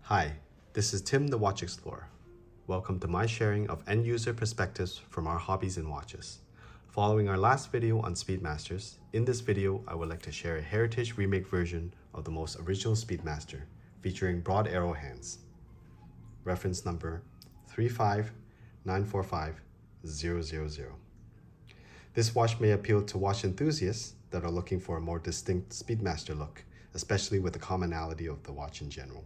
Hi, this is Tim the Watch Explorer. Welcome to my sharing of end-user perspectives from our hobbies in watches. Following our last video on Speedmasters, in this video I would like to share a heritage remake version of the most original Speedmaster, featuring broad arrow hands. Reference number 35945-000. This watch may appeal to watch enthusiasts that are looking for a more distinct Speedmaster look, especially with the commonality of the watch in general.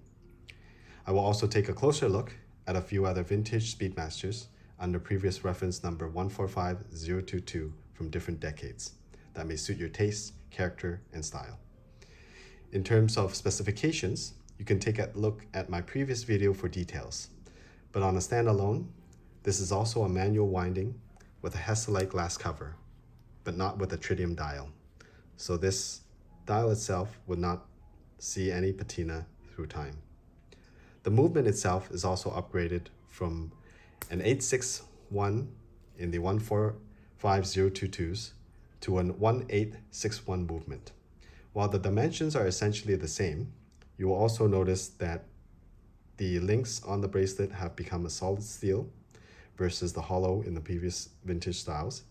I will also take a closer look at a few other vintage Speedmasters under previous reference number 145022 from different decades that may suit your taste, character, and style. In terms of specifications, you can take a look at my previous video for details. But on a standalone, this is also a manual winding with a Hesalite glass cover, but not with a tritium dial. So this dial itself would not see any patina through time. The movement itself is also upgraded from an 861 in the 145022s to an 1861 movement. While the dimensions are essentially the same, you will also notice that the links on the bracelet have become a solid steel versus the hollow in the previous vintage styles,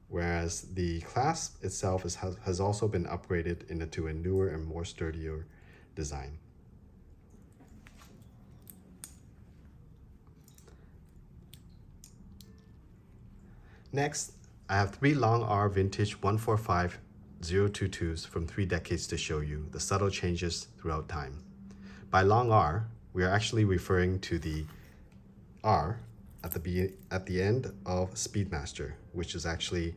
whereas the clasp itself has also been upgraded into a newer and more sturdier design. Next, I have three long R vintage 145022s from 3 decades to show you the subtle changes throughout time. By long R, we are actually referring to the R at the end of Speedmaster, which is actually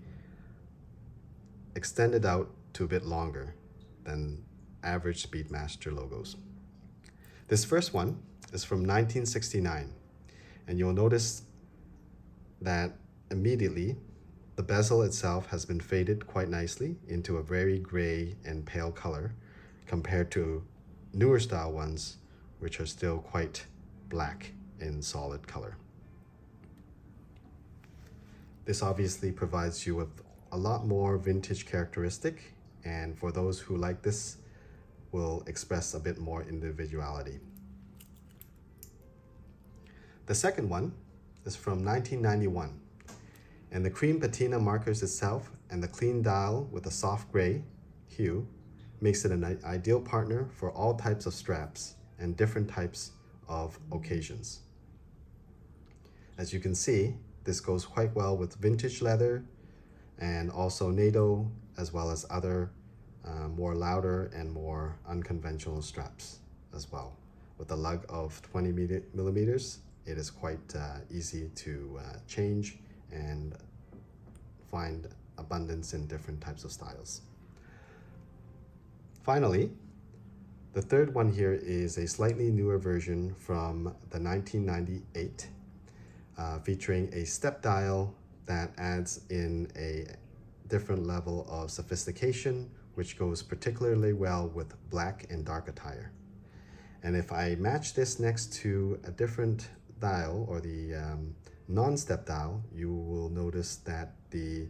extended out to a bit longer than average Speedmaster logos. This first one is from 1969, and you'll notice that immediately the bezel itself has been faded quite nicely into a very gray and pale color compared to newer style ones, which are still quite black in solid color. This obviously provides you with a lot more vintage characteristic, and for those who like this, will express a bit more individuality. The second one is from 1991, and the cream patina markers itself and the clean dial with a soft gray hue makes it an ideal partner for all types of straps and different types of occasions. As you can see, this goes quite well with vintage leather and also NATO, as well as other more louder and more unconventional straps as well. With a lug of 20 millimeters, it is quite easy to change and find abundance in different types of styles. Finally, the third one here is a slightly newer version from the 1998, featuring a step dial that adds in a different level of sophistication, which goes particularly well with black and dark attire. And if I match this next to a different dial, or the non-step dial, you will notice that the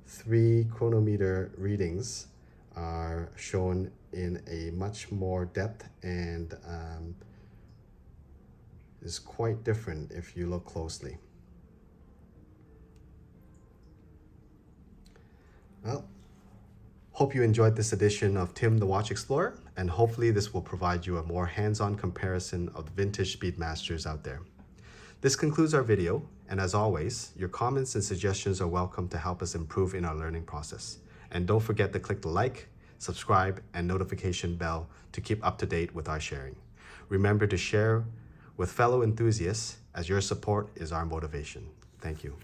3 chronometer readings are shown in a much more depth and is quite different if you look closely. Well, hope you enjoyed this edition of Tim the Watch Explorer, and hopefully this will provide you a more hands-on comparison of the vintage Speedmasters out there. This concludes our video, and as always, your comments and suggestions are welcome to help us improve in our learning process. And don't forget to click the like, subscribe, and notification bell to keep up to date with our sharing. Remember to share with fellow enthusiasts, as your support is our motivation. Thank you.